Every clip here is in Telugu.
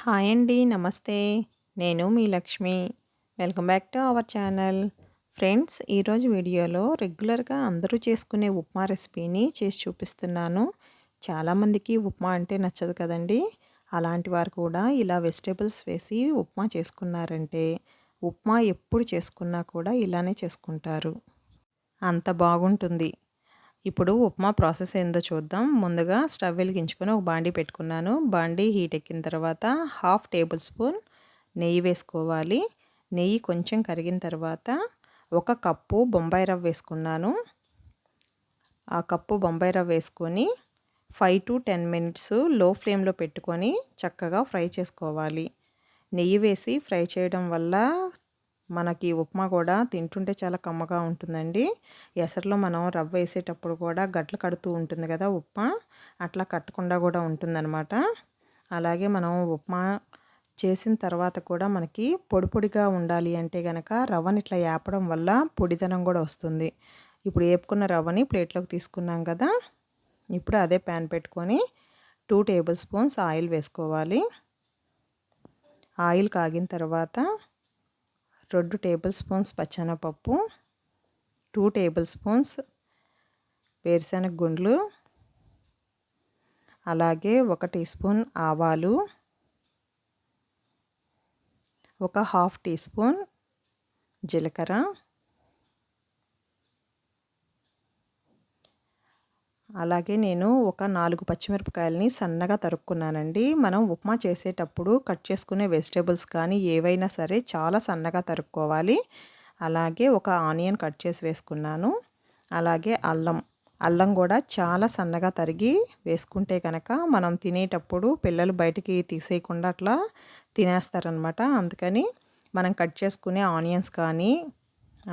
హాయ్ అండి. నమస్తే. నేను మీ Lakshmi. Welcome back to our channel. Friends, ఈరోజు వీడియోలో రెగ్యులర్‌గా అందరూ చేసుకునే ఉప్మా రెసిపీని చేసి చూపిస్తున్నాను. చాలామందికి ఉప్మా అంటే నచ్చదు కదండీ! అలాంటి వారు కూడా ఇలా వెజిటబుల్స్ వేసి ఉప్మా చేసుకున్నారంటే, ఉప్మా ఎప్పుడు చేసుకున్నా కూడా ఇలానే చేసుకుంటారు. అంత బాగుంటుంది. ఇప్పుడు ఉప్మా ప్రాసెస్ ఏందో చూద్దాం. ముందుగా స్టవ్ వెలిగించుకొని ఒక బాండీ పెట్టుకున్నాను. బాండీ హీట్ ఎక్కిన తర్వాత హాఫ్ టేబుల్ స్పూన్ నెయ్యి వేసుకోవాలి. నెయ్యి కొంచెం కరిగిన తర్వాత ఒక కప్పు బొంబాయి రవ్వ వేసుకున్నాను. ఆ కప్పు బొంబాయి రవ్వ వేసుకొని 5 to 10 మినిట్స్ లో ఫ్లేమ్లో పెట్టుకొని చక్కగా ఫ్రై చేసుకోవాలి. నెయ్యి వేసి ఫ్రై చేయడం వల్ల మనకి ఉప్మా కూడా తింటుంటే చాలా కమ్మగా ఉంటుందండి. ఎసరులో మనం రవ్వ వేసేటప్పుడు కూడా గడ్డలు కడుతూ ఉంటుంది కదా ఉప్మా, అట్లా కట్టకుండా కూడా ఉంటుందన్నమాట. అలాగే మనం ఉప్మా చేసిన తర్వాత కూడా మనకి పొడి పొడిగా ఉండాలి అంటే గనక రవ్వని ఇట్లా ఏపడం వల్ల పొడిదనం కూడా వస్తుంది. ఇప్పుడు ఏపుకున్న రవ్వని ప్లేట్లోకి తీసుకున్నాం కదా, ఇప్పుడు అదే ప్యాన్ పెట్టుకొని 2 టేబుల్ స్పూన్స్ ఆయిల్ వేసుకోవాలి. ఆయిల్ కాగిన తర్వాత 2 టేబుల్ స్పూన్స్ పచ్చెనపప్పు, 2 టేబుల్ స్పూన్స్ వేరుశనగ గుండ్లు, అలాగే 1 టీ స్పూన్ ఆవాలు, ఒక హాఫ్ టీ స్పూన్ జీలకర్ర, అలాగే నేను ఒక 4 పచ్చిమిరపకాయలని సన్నగా తరుక్కున్నానండి. మనం ఉప్మా చేసేటప్పుడు కట్ చేసుకునే వెజిటేబుల్స్ కానీ ఏవైనా సరే చాలా సన్నగా తరుక్కోవాలి. అలాగే ఒక ఆనియన్ కట్ చేసి వేసుకున్నాను. అలాగే అల్లం కూడా చాలా సన్నగా తరిగి వేసుకుంటే కనుక మనం తినేటప్పుడు పిల్లలు బయటికి తీసేయకుండా అట్లా తినేస్తారనమాట. అందుకని మనం కట్ చేసుకునే ఆనియన్స్ కానీ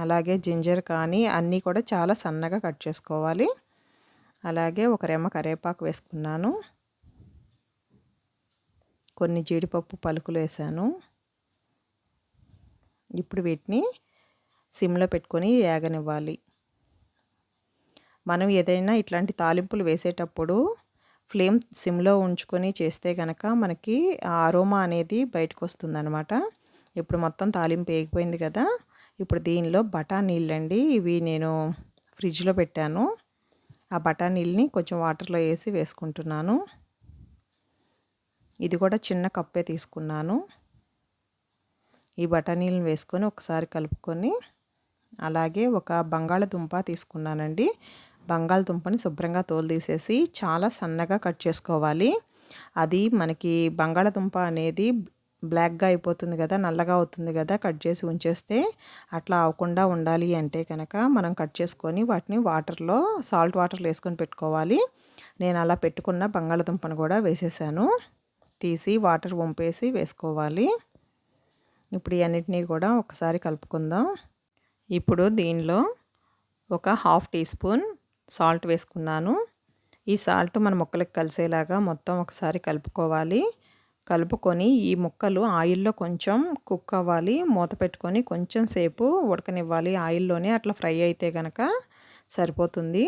అలాగే జింజర్ కానీ అన్నీ కూడా చాలా సన్నగా కట్ చేసుకోవాలి. అలాగే ఒక రెమ్మ కరివేపాకు వేసుకున్నాను. కొన్ని జీడిపప్పు పలుకులు వేసాను. ఇప్పుడు వీటిని సిమ్లో పెట్టుకొని ఏగనివ్వాలి. మనం ఏదైనా ఇట్లాంటి తాలింపులు వేసేటప్పుడు ఫ్లేమ్ సిమ్లో ఉంచుకొని చేస్తే కనుక మనకి ఆ అరోమా అనేది బయటకు వస్తుందన్నమాట. ఇప్పుడు మొత్తం తాలింపు వేగిపోయింది కదా, ఇప్పుడు దీనిలో బఠానీళ్ళండి, ఇవి నేను ఫ్రిడ్జ్లో పెట్టాను. ఆ బఠానీల్ని కొంచెం వాటర్లో వేసి వేసుకుంటున్నాను. ఇది కూడా చిన్న కప్పే తీసుకున్నాను. ఈ బఠానీలను వేసుకొని ఒకసారి కలుపుకొని, అలాగే ఒక బంగాళదుంప తీసుకున్నానండి. బంగాళదుంపని శుభ్రంగా తోలు తీసేసి చాలా సన్నగా కట్ చేసుకోవాలి. అది మనకి బంగాళదుంప అనేది బ్లాక్గా అయిపోతుంది కదా, నల్లగా అవుతుంది కదా కట్ చేసి ఉంచేస్తే. అట్లా అవ్వకుండా ఉండాలి అంటే కనుక మనం కట్ చేసుకొని వాటిని వాటర్లో సాల్ట్ వాటర్లో వేసుకొని పెట్టుకోవాలి. నేను అలా పెట్టుకున్న బంగాళదుంపను కూడా వేసేసాను. తీసి వాటర్ వంపేసి వేసుకోవాలి. ఇప్పుడు ఈ అన్నిటినీ కూడా ఒకసారి కలుపుకుందాం. ఇప్పుడు దీనిలో ఒక హాఫ్ టీ స్పూన్ సాల్ట్ వేసుకున్నాను. ఈ సాల్ట్ మన ముక్కలకు కలిసేలాగా మొత్తం ఒకసారి కలుపుకోవాలి. కలుపుకొని ఈ ముక్కలు ఆయిల్లో కొంచెం కుక్ అవ్వాలి. మూత పెట్టుకొని కొంచెం సేపు ఉడకనివ్వాలి ఆయిల్లోనే. అట్లా ఫ్రై అయితే కనుక సరిపోతుంది.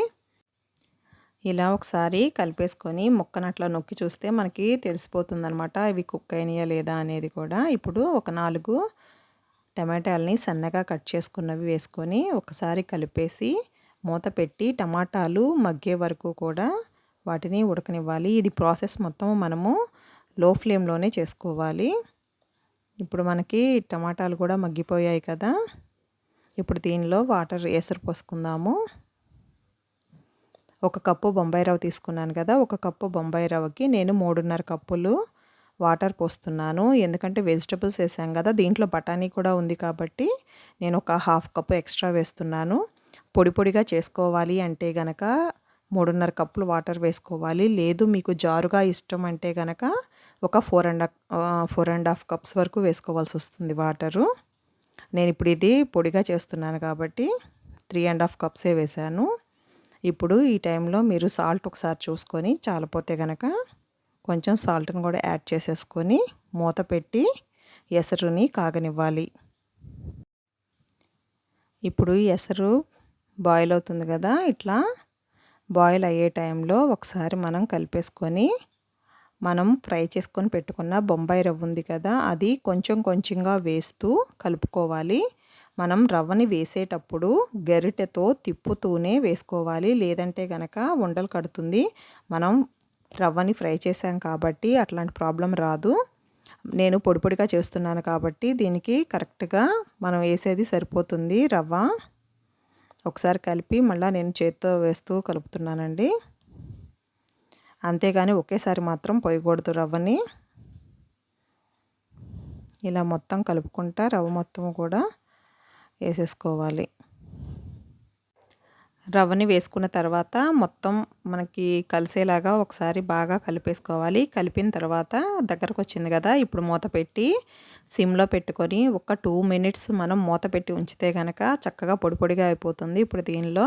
ఇలా ఒకసారి కలిపేసుకొని ముక్కను అట్లా నొక్కి చూస్తే మనకి తెలిసిపోతుందనమాట ఇవి కుక్ అయినాయా లేదా అనేది కూడా. ఇప్పుడు ఒక 4 టమాటాలని సన్నగా కట్ చేసుకున్నవి వేసుకొని ఒకసారి కలిపేసి మూత పెట్టి టమాటాలు మగ్గే వరకు కూడా వాటిని ఉడకనివ్వాలి. ఇది ప్రాసెస్ మొత్తం మనము లో ఫ్లేమ్లోనే చేసుకోవాలి. ఇప్పుడు మనకి టమాటాలు కూడా మగ్గిపోయాయి కదా, ఇప్పుడు దీనిలో వాటర్ ఎసరు పోసుకుందాము. ఒక కప్పు బొంబాయి రవ్వ తీసుకున్నాను కదా, ఒక కప్పు బొంబాయి రవ్వకి నేను 3.5 కప్పులు వాటర్ పోస్తున్నాను. ఎందుకంటే వెజిటబుల్స్ వేసాం కదా, దీంట్లో బఠానీ కూడా ఉంది కాబట్టి నేను ఒక హాఫ్ కప్పు ఎక్స్ట్రా వేస్తున్నాను. పొడి పొడిగా చేసుకోవాలి అంటే గనక 3.5 కప్పులు వాటర్ వేసుకోవాలి. లేదు మీకు జారుగా ఇష్టం అంటే గనక ఒక 4.5 కప్స్ వరకు వేసుకోవాల్సి వస్తుంది వాటరు. నేను ఇప్పుడు ఇది పొడిగా చేస్తున్నాను కాబట్టి 3.5 కప్సే వేశాను. ఇప్పుడు ఈ టైంలో మీరు సాల్ట్ ఒకసారి చూసుకొని చాలపోతే గనక కొంచెం సాల్ట్ని కూడా యాడ్ చేసేసుకొని మూత పెట్టి ఎసరుని కాగనివ్వాలి. ఇప్పుడు ఎసరు బాయిల్ అవుతుంది కదా, ఇట్లా బాయిల్ అయ్యే టైంలో ఒకసారి మనం కలిపేసుకొని మనం ఫ్రై చేసుకొని పెట్టుకున్న బొంబాయి రవ్వ ఉంది కదా, అది కొంచెం కొంచెంగా వేస్తూ కలుపుకోవాలి. మనం రవ్వని వేసేటప్పుడు గరిటెతో తిప్పుతూనే వేసుకోవాలి, లేదంటే గనక ఉండలు కడుతుంది. మనం రవ్వని ఫ్రై చేసాం కాబట్టి అట్లాంటి ప్రాబ్లం రాదు. నేను పొడి పొడిగా చేస్తున్నాను కాబట్టి దీనికి కరెక్ట్గా మనం వేసేది సరిపోతుంది రవ్వ. ఒకసారి కలిపి మళ్ళీ నేను చేత్తో వేస్తూ కలుపుతున్నానండి. అంతేగాని ఒకేసారి మాత్రం పోయకూడదు రవ్వని. ఇలా మొత్తం కలుపుకుంటా రవ్వ మొత్తం కూడా వేసేసుకోవాలి. రవ్వని వేసుకున్న తర్వాత మొత్తం మనకి కలిసేలాగా ఒకసారి బాగా కలిపేసుకోవాలి. కలిపిన తర్వాత దగ్గరకు వచ్చింది కదా, ఇప్పుడు మూత పెట్టి సిమ్లో పెట్టుకొని ఒక 2 మినిట్స్ మనం మూత పెట్టి ఉంచితే కనుక చక్కగా పొడి పొడిగా అయిపోతుంది. ఇప్పుడు దీనిలో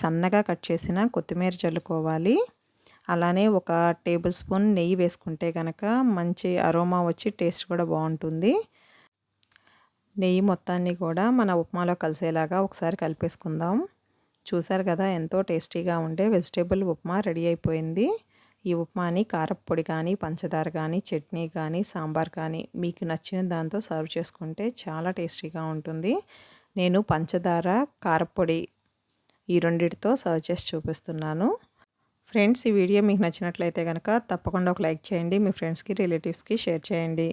సన్నగా కట్ చేసిన కొత్తిమీర చల్లుకోవాలి. అలానే ఒక టేబుల్ స్పూన్ నెయ్యి వేసుకుంటే కనుక మంచి అరోమా వచ్చి టేస్ట్ కూడా బాగుంటుంది. నెయ్యి మొత్తాన్ని కూడా మన ఉప్మాలో కలిసేలాగా ఒకసారి కలిపేసుకుందాం. చూసారు కదా, ఎంతో టేస్టీగా ఉండే వెజిటేబుల్ ఉప్మా రెడీ అయిపోయింది. ఈ ఉప్మాని కారప్పొడి కానీ, పంచదార కానీ, చట్నీ కానీ, సాంబార్ కానీ మీకు నచ్చిన దాంతో సర్వ్ చేసుకుంటే చాలా టేస్టీగా ఉంటుంది. నేను పంచదార, కారప్పొడి ఈ రెండిటితో సర్వ్ చేసి చూపిస్తున్నాను. ఫ్రెండ్స్, ఈ వీడియో మీకు నచ్చినట్లయితే కనుక తప్పకుండా ఒక లైక్ చేయండి. మీ ఫ్రెండ్స్కి, రిలేటివ్స్కి షేర్ చేయండి.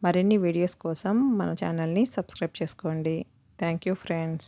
మరిన్ని వీడియోస్ కోసం మన ఛానల్ని సబ్స్క్రైబ్ చేసుకోండి. Thank you friends.